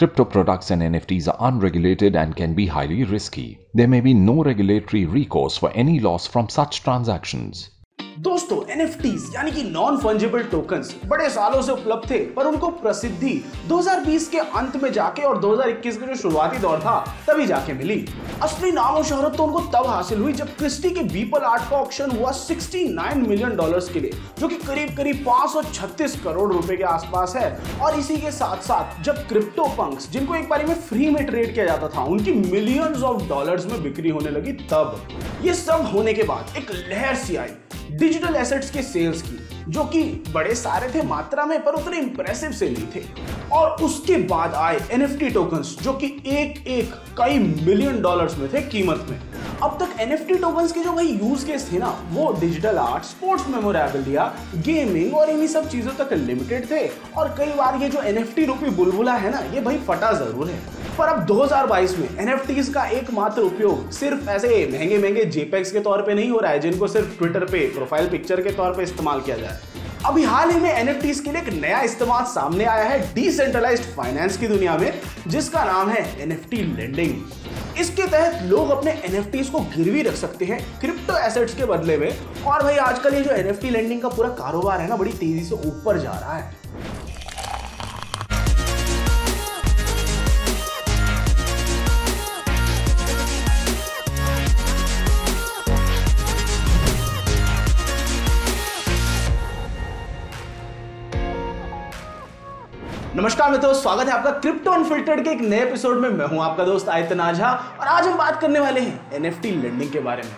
Crypto products and NFTs are unregulated and can be highly risky. There may be no regulatory recourse for any loss from such transactions. दोस्तों NFTs यानी कि non fungible tokens बड़े सालों से उपलब्ध थे, पर उनको प्रसिद्धि 2020 के अंत में जाके और 2021 के जो शुरुआती दौर था तभी जाके मिली। असली नाम और शोहरत तो उनको तब हासिल हुई जब क्रिस्टी के बीपल आर्ट का ऑक्शन हुआ $69 मिलियन के लिए, जो कि करीब करीब 536 करोड़ रुपए के आसपास है। और इसी के साथ साथ जब क्रिप्टो पंक्स, जिनको एक बारी में फ्री में ट्रेड किया जाता था, उनकी मिलियंस ऑफ डॉलर्स में बिक्री होने लगी, तब ये सब होने के बाद एक लहर सी आई डिजिटल एसेट्स के सेल्स की, जो कि बड़े सारे थे मात्रा में, पर उतने इंप्रेसिव से नहीं थे। और उसके बाद आए NFT टोकन्स, जो कि एक कई मिलियन डॉलर्स में थे कीमत में। अब तक NFT टोकन्स के जो भाई यूज केस थे ना, वो digital art, sports memorabilia, gaming और इन्हीं सब चीजों तक लिमिटेड थे। और कई बार ये जो NFT रूपी बुलबुला है ना, ये भाई फटा जरूर है। पर अब 2022 में NFTs का एकमात्र उपयोग सिर्फ ऐसे महंगे महंगे JPEGs के तौर पे नहीं हो रहा है, जिनको सिर्फ ट्विटर पे प्रोफाइल पिक्चर के तौर पे इस्तेमाल किया जाए। अभी हाल ही में NFTs के लिए एक नया इस्तेमाल सामने आया है डिसेंट्रलाइज्ड फाइनेंस की दुनिया में, जिसका नाम है NFT लेंडिंग। इसके तहत लोग अपने NFTs को गिरवी रख सकते हैं क्रिप्टो एसेट्स के बदले में। और भाई आजकल ये जो NFT लेंडिंग का पूरा कारोबार है ना, बड़ी तेजी से ऊपर जा रहा है। नमस्कार मित्रों, स्वागत है आपका क्रिप्टो अनफिल्टर्ड के एक नए एपिसोड में। मैं हूं आपका दोस्त आयतन आझा और आज हम बात करने वाले हैं NFT लेंडिंग के बारे में।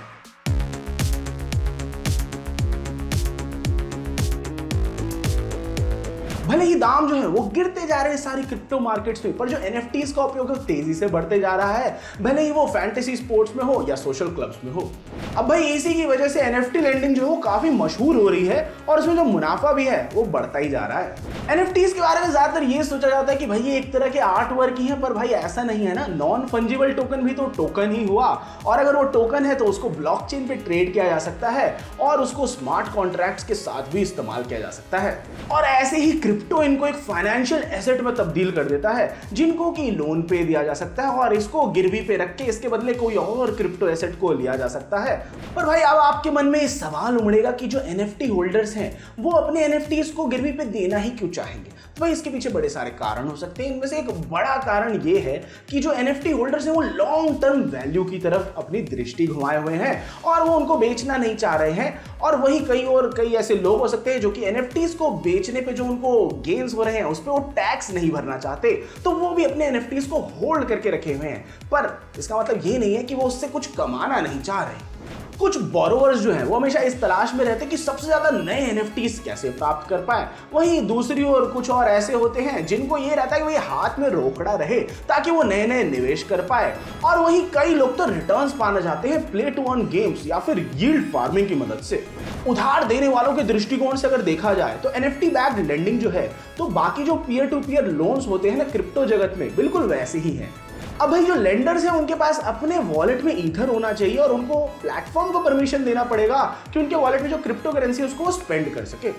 भले ही दाम जो है वो गिरते जा रहे हैं सारी क्रिप्टो मार्केट्स में, पर जो NFTs का उपयोग तेजी से बढ़ते जा रहा है, भले ही वो फैंटेसी स्पोर्ट्स में हो या सोशल क्लब्स में हो। अब भाई इसी की वजह से NFT लेंडिंग जो है वो काफी मशहूर हो रही है और उसमें जो मुनाफा भी है वो बढ़ता ही जा रहा है। NFTs के बारे में ज्यादातर ये सोचा जाता है कि भाई ये एक तरह के आर्ट वर्क ही है, पर भाई ऐसा नहीं है ना। नॉन फंजिबल टोकन भी तो टोकन ही हुआ, और अगर वो टोकन है तो उसको ब्लॉकचेन पे ट्रेड किया जा सकता है और उसको स्मार्ट कॉन्ट्रैक्ट्स के साथ भी इस्तेमाल किया जा सकता है। और ऐसे ही क्रिप्टो इनको एक फाइनेंशियल एसेट में तब्दील कर देता है, जिनको कि लोन पे दिया जा सकता है और इसको गिरवी पे रख के इसके बदले कोई और क्रिप्टो एसेट को लिया जा सकता है। पर भाई अब आपके मन में इस सवाल उमड़ेगा कि जो NFT होल्डर्स हैं वो अपने NFTs को गिरवी पे देना ही क्यों चाहेंगे। तो भाई इसके पीछे बड़े सारे कारण हो सकते हैं। इनमें से एक बड़ा कारण ये है कि जो NFT होल्डर्स हैं वो लॉन्ग टर्म वैल्यू की तरफ अपनी दृष्टि घुमाए हुए हैं और वो उनको बेचना नहीं चाह रहे हैं। और वही कई ऐसे लोग हो सकते हैं जो कि NFTs को बेचने पे जो उनको गेन्स हो रहे हैं उस पर वो टैक्स नहीं भरना चाहते, तो वो भी अपने NFTs को होल्ड करके रखे हुए हैं। पर इसका मतलब ये नहीं है कि वो उससे कुछ कमाना नहीं चाह रहे। कुछ बोरोवर्स जो हैं वो हमेशा इस तलाश में रहते हैं कि सबसे ज्यादा नए NFTs कैसे प्राप्त कर पाए। वहीं दूसरी ओर कुछ और ऐसे होते हैं जिनको ये रहता है कि वो हाथ में रोकड़ा रहे ताकि वो नए नए निवेश कर पाए। और वहीं कई लोग तो रिटर्न्स पाना चाहते हैं प्ले टू अर्न गेम्स या फिर यील्ड फार्मिंग की मदद से। उधार देने वालों के दृष्टिकोण से अगर देखा जाए तो NFT बैक्ड लेंडिंग जो है, तो बाकी जो पीयर टू पीयर लोन्स होते हैं ना क्रिप्टो जगत में, बिल्कुल वैसे ही है। अब भाई जो लेंडर्स हैं उनके पास अपने वॉलेट में ईथर होना चाहिए और उनको प्लेटफॉर्म को परमिशन देना पड़ेगा कि उनके वॉलेट में जो क्रिप्टो करेंसी है उसको स्पेंड कर सके।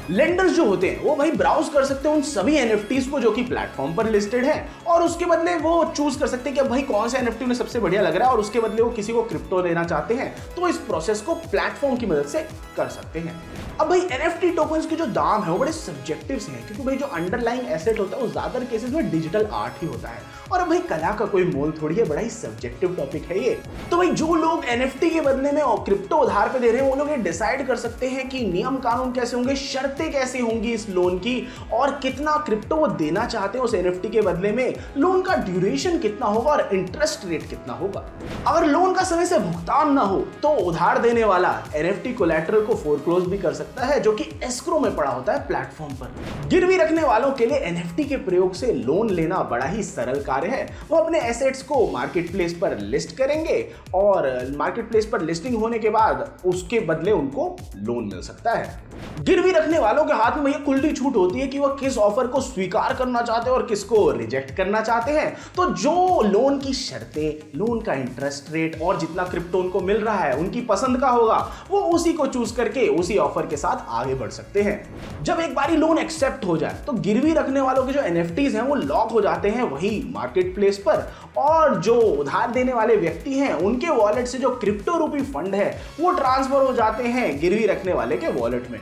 लेंडर्स जो होते हैं वो भाई ब्राउज कर सकते हैं उन सभी NFTs को जो कि प्लेटफॉर्म पर लिस्टेड है, और उसके बदले वो चूज कर सकते हैं कि भाई कौन सा NFT उन्हें सबसे बढ़िया लग रहा है और उसके बदले वो किसी को क्रिप्टो देना चाहते हैं, तो इस प्रोसेस को प्लेटफॉर्म की मदद से कर सकते हैं। अब भाई NFT टोकन्स के जो दाम है वो बड़े सब्जेक्टिव हैं, क्योंकि भाई जो अंडरलाइंग एसेट होता है वो ज्यादातर केसेस में डिजिटल आर्ट ही होता है। और अब भाई कला का कोई मोल थोड़ी है, बड़ा ही सब्जेक्टिव टॉपिक है ये। तो भाई जो लोग NFT के बदले में क्रिप्टो उधार पे दे रहे हैं वो लोग ये डिसाइड कर सकते हैं कि नियम कानून कैसे होंगे, शर्तें कैसी होंगी इस लोन की, और कितना क्रिप्टो वो देना चाहते हैं उस NFT के बदले में, लोन का ड्यूरेशन कितना होगा और इंटरेस्ट रेट कितना होगा। अगर लोन का समय से भुगतान ना हो तो उधार देने वाला NFT कोलैटरल को फोरक्लोज भी कर सकता है, जो कि एस्क्रो में पड़ा होता है प्लेटफॉर्म पर। गिरवी रखने वालों के लिए NFT के प्रयोग से लोन लेना बड़ा ही सरल कार्य है। वो अपने एसेट्स को मार्केट प्लेस पर लिस्ट करेंगे और मार्केट प्लेस पर लिस्टिंग होने के बाद उसके बदले उनको लोन मिल सकता है। गिरवी रखने वालों के हाथ में ये खुली छूट होती है कि वह किस ऑफर को स्वीकार करना चाहते हैं और किसको रिजेक्ट करना चाहते हैं। तो जो लोन की शर्तें, लोन का इंटरेस्ट रेट और जितना क्रिप्टो उनको मिल रहा है उनकी पसंद का होगा, वो उसी को चूज करके उसी ऑफर के के साथ आगे बढ़ सकते हैं। जब एक बारी लोन एक्सेप्ट हो जाए तो गिरवी रखने वालों के जो NFTs हैं वो लॉक हो जाते हैं वही मार्केट प्लेस पर, और जो उधार देने वाले व्यक्ति हैं उनके वॉलेट से जो क्रिप्टो रूपी फंड है वो ट्रांसफर हो जाते हैं गिरवी रखने वाले के वॉलेट में।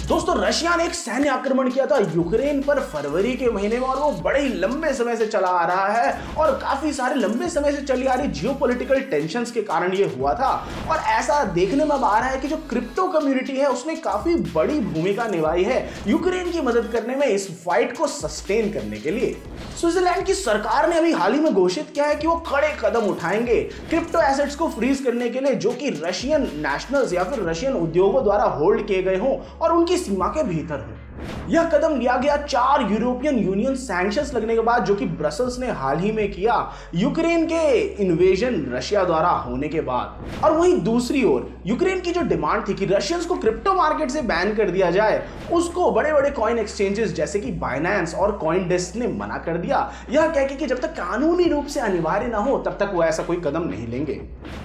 दोस्तों, रशिया ने एक सैन्य आक्रमण किया था यूक्रेन पर फरवरी के महीने में, और वो बड़े ही लंबे समय से चला आ रहा है और काफी सारे लंबे समय से चली आ रही जियोपॉलिटिकल टेंशंस के कारण ये हुआ था। और ऐसा देखने में आ रहा है कि जो क्रिप्टो कम्युनिटी है उसने काफी बड़ी भूमिका निभाई है यूक्रेन की मदद करने में, इस फाइट को सस्टेन करने के लिए। स्विट्जरलैंड की सरकार ने अभी हाल ही में घोषित किया है कि वो कड़े कदम उठाएंगे क्रिप्टो एसेट्स को फ्रीज करने के लिए जो कि रशियन नेशनल्स या फिर रशियन उद्योगों द्वारा होल्ड किए गए हों और उनकी सीमा के भीतर हो। यह कदम लिया गया 4 यूरोपियन यूनियन सैंक्शंस लगने के बाद, जो कि ब्रसल्स ने हाल ही में किया यूक्रेन के इन्वेजन रशिया द्वारा होने के बाद। और वहीं दूसरी ओर यूक्रेन की जो डिमांड थी कि रशियंस को क्रिप्टो मार्केट से बैन कर दिया जाए, उसको बड़े बड़े कॉइन एक्सचेंजेस जैसे कि बाइनेंस और कॉइनडेस्क ने मना कर दिया, यह कह के कि जब तक कानूनी रूप से अनिवार्य ना हो तब तक वो ऐसा कोई कदम नहीं लेंगे।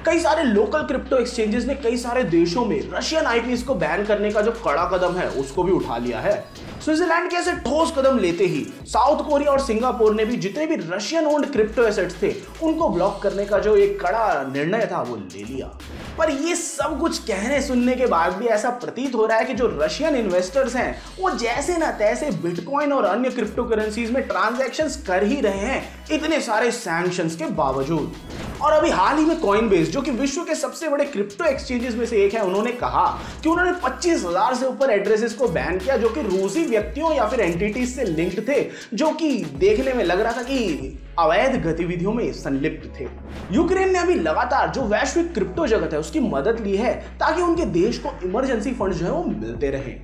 कई सारे लोकल क्रिप्टो एक्सचेंजेस ने कई सारे देशों में रशियन आईपीएस को बैन करने का जो कड़ा कदम है उसको भी उठा लिया है। स्विट्जरलैंड के ऐसे ठोस कदम लेते ही साउथ कोरिया और सिंगापुर ने भी जितने भी रशियन ओन्ड क्रिप्टो एसेट्स थे उनको ब्लॉक करने का जो एक कड़ा निर्णय था वो ले लिया। पर ये सब कुछ कहने सुनने के बाद भी ऐसा प्रतीत हो रहा है कि जो रशियन इन्वेस्टर्स हैं वो जैसे ना तैसे बिटकॉइन और अन्य क्रिप्टो करेंसीज में ट्रांजैक्शंस कर ही रहे हैं इतने सारे सैंक्शंस के बावजूद। और अभी हाल ही में कॉइनबेस, जो कि विश्व के सबसे बड़े क्रिप्टो एक्सचेंजेस में से एक है, उन्होंने कहा कि उन्होंने 25,000 से ऊपर एड्रेसेस को बैन किया जो कि रूसी व्यक्तियों या फिर एंटिटीज से लिंक्ड थे, जो कि देखने में लग रहा था कि अवैध गतिविधियों में संलिप्त थे। यूक्रेन ने अभी लगातार जो वैश्विक क्रिप्टो जगत है उसकी मदद ली है ताकि उनके देश को इमरजेंसी फंड जो है वो मिलते रहे।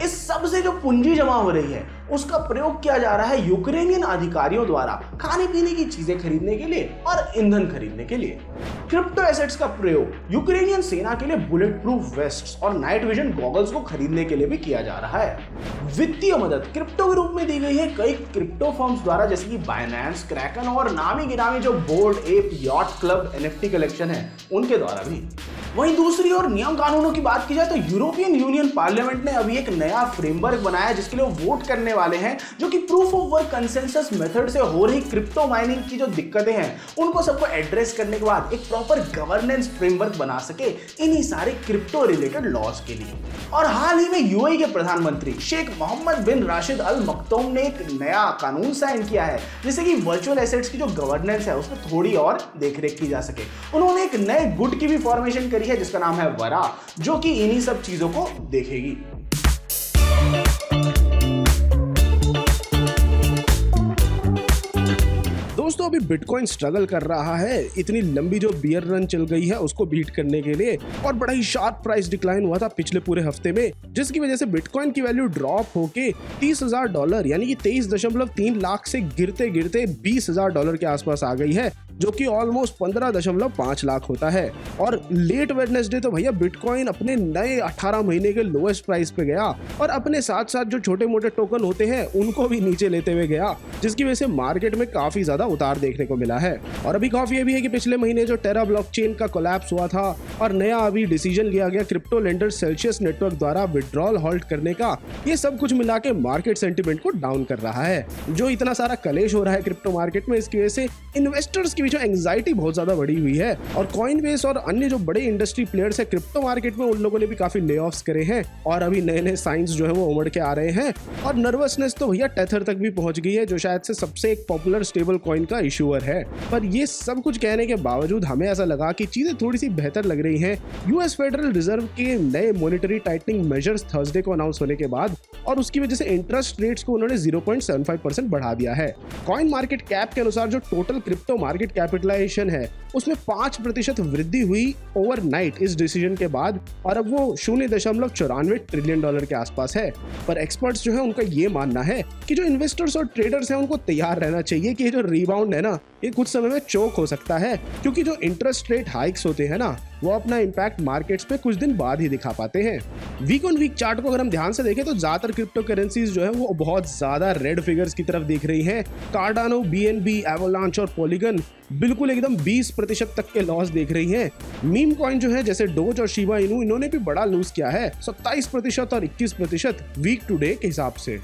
इस सब से जो पूंजी जमा हो रही है उसका प्रयोग किया जा रहा है यूक्रेनियन अधिकारियों द्वारा खाने पीने की चीजें खरीदने के लिए और ईंधन खरीदने के लिए। क्रिप्टो एसेट्स का प्रयोग यूक्रेनियन सेना के लिए बुलेट प्रूफ वेस्ट्स और नाइट विजन गॉगल्स को खरीदने के लिए भी किया जा रहा है। वित्तीय मदद क्रिप्टो के रूप में दी गई है कई क्रिप्टो फर्म्स द्वारा, जैसे कि बाइनेंस, क्रैकन और नामी गिरामी जो board app yacht club NFT collection है उनके द्वारा भी। वहीं दूसरी ओर नियम कानूनों की बात की जाए तो यूरोपियन यूनियन पार्लियामेंट ने अभी एक नया फ्रेमवर्क बनाया जिसके लिए वो वोट करने वाले हैं, जो कि proof of work consensus method से हो रही क्रिप्टो माइनिंग की जो दिक्कतें हैं उनको सबको एड्रेस करने के बाद एक प्रॉपर गवर्नेंस फ्रेमवर्क बना सके इन्हीं सारे क्रिप्टो रिलेटेड लॉज के लिए। और हाल ही में यूएई के प्रधानमंत्री शेख मोहम्मद बिन राशिद अल मक्तूम ने एक नया कानून साइन किया है जिससे कि वर्चुअल एसेट्स की जो गवर्नेंस है उसमें थोड़ी और देखरेख की जा सके। उन्होंने एक नए गुट की भी फॉर्मेशन करी है जिसका नाम है वरा, जो कि इन्हीं सब चीजों को देखेगी। दोस्तों, अभी बिटकॉइन स्ट्रगल कर रहा है इतनी लंबी जो बियर रन चल गई है उसको बीट करने के लिए, और बड़ा ही शार्प प्राइस डिक्लाइन हुआ था पिछले पूरे हफ्ते में, जिसकी वजह से बिटकॉइन की वैल्यू ड्रॉप होके $30,000 यानी कि 23.3 लाख से गिरते गिरते $20,000 के आसपास आ गई है, जो कि ऑलमोस्ट 15.5 लाख होता है। और लेट वेडनेसडे तो भैया बिटकॉइन अपने नए 18 महीने के लोएस्ट प्राइस पे गया और अपने साथ साथ जो छोटे मोटे टोकन होते हैं उनको भी नीचे लेते हुए गया, जिसकी वजह से मार्केट में काफी ज्यादा उतार देखने को मिला है। और अभी काफी ये भी है कि पिछले महीने जो टेरा ब्लॉकचेन का कोलैप्स हुआ था और नया अभी डिसीजन लिया गया क्रिप्टो लेंडर सेल्सियस नेटवर्क द्वारा विड्रॉल हॉल्ट करने का, ये सब कुछ मिला के मार्केट सेंटिमेंट को डाउन कर रहा है। जो इतना सारा कलेश हो रहा है क्रिप्टो मार्केट में, इसकी वजह से इन्वेस्टर्स की जो एंग्जाइटी बहुत ज्यादा बढ़ी हुई है, और कॉइनबेस और अन्य जो बड़े इंडस्ट्री प्लेयर्स है क्रिप्टो मार्केट में उन लोगों ने भी काफी ले ऑफ्स करे हैं, और अभी नए नए साइंस जो है वो उमड़ के आ रहे हैं। और नर्वसनेस तो भैया टेथर तक भी पहुंच गई है, जो शायद से सबसे एक पॉपुलर स्टेबल कॉइन का इशूअर है। पर ये सब कुछ कहने के बावजूद हमें ऐसा लगा कि चीजें थोड़ी सी बेहतर लग रही हैं यूएस फेडरल रिजर्व के नए मॉनेटरी टाइटनिंग मेजर्स थर्सडे को अनाउंस होने के बाद, और उसकी वजह से इंटरेस्ट रेट्स को उन्होंने 0.75% बढ़ा दिया है। कॉइन मार्केट कैप के अनुसार जो टोटल क्रिप्टो मार्केट कैपिटलाइजेशन है उसमें 5% वृद्धि हुई ओवरनाइट इस डिसीजन के बाद, और अब वो $0.94 ट्रिलियन के आसपास है। पर एक्सपर्ट्स जो है उनका ये मानना है कि जो इन्वेस्टर्स और ट्रेडर्स हैं उनको तैयार रहना चाहिए कि ये जो रिबाउंड है ना, ये कुछ समय में चोक हो सकता है, क्योंकि जो इंटरेस्ट रेट हाइक्स होते हैं ना वो अपना इम्पैक्ट मार्केट्स पे कुछ दिन बाद ही दिखा पाते हैं। वीक ऑन वीक चार्ट को अगर हम ध्यान से देखें तो ज्यादातर क्रिप्टो करेंसीज जो है वो बहुत ज्यादा रेड फिगर्स की तरफ देख रही हैं। कार्डानो, बीएनबी, एवोलांच और पॉलीगन बिल्कुल एकदम 20% तक के लॉस देख रही हैं। मीम कॉइन जो है जैसे डोज और शिबा इनू, इन्होंने भी बड़ा लूज किया है, 27% और 21% वीक टू डे के हिसाब से।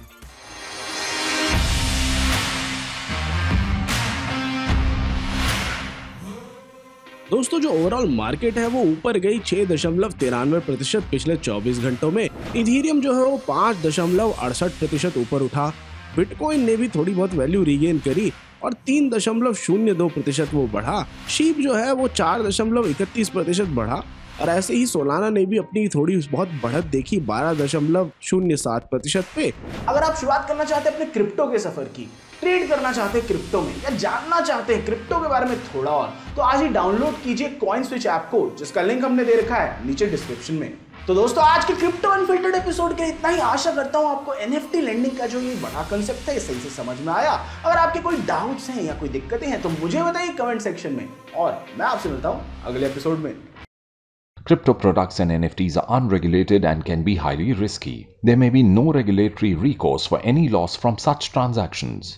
दोस्तों जो ओवरऑल मार्केट है वो ऊपर गई 6.93% पिछले 24 घंटों में। इथेरियम जो है वो 5.68% ऊपर उठा। बिटकॉइन ने भी थोड़ी बहुत वैल्यू रीगेन करी और 3.02% वो बढ़ा। शीप जो है वो 4.31% बढ़ा और ऐसे ही सोलाना ने भी अपनी थोड़ी बहुत बढ़त देखी 12.07% पे। अगर आप शुरुआत करना चाहते हैं अपने क्रिप्टो के सफर की, ट्रेड करना चाहते हैं क्रिप्टो में या जानना चाहते हैं क्रिप्टो के बारे में थोड़ा और, तो आज ही डाउनलोड कीजिए कॉइनस्विच ऐप को, जिसका लिंक हमने दे रखा है नीचे डिस्क्रिप्शन में। तो दोस्तों आज के क्रिप्टो अनफिल्टर्ड एपिसोड के इतना ही। आशा करता हूं आपको एनएफटी लेंडिंग का जो ये बड़ा कंसेप्ट है सही से समझ में आया। अगर आपके कोई डाउट्स हैं या कोई दिक्कतें हैं तो मुझे बताइए कमेंट सेक्शन में, और मैं आपसे मिलता हूं अगले एपिसोड में। Crypto products and NFTs are unregulated and can be highly risky. There may be no regulatory recourse for any loss from such transactions.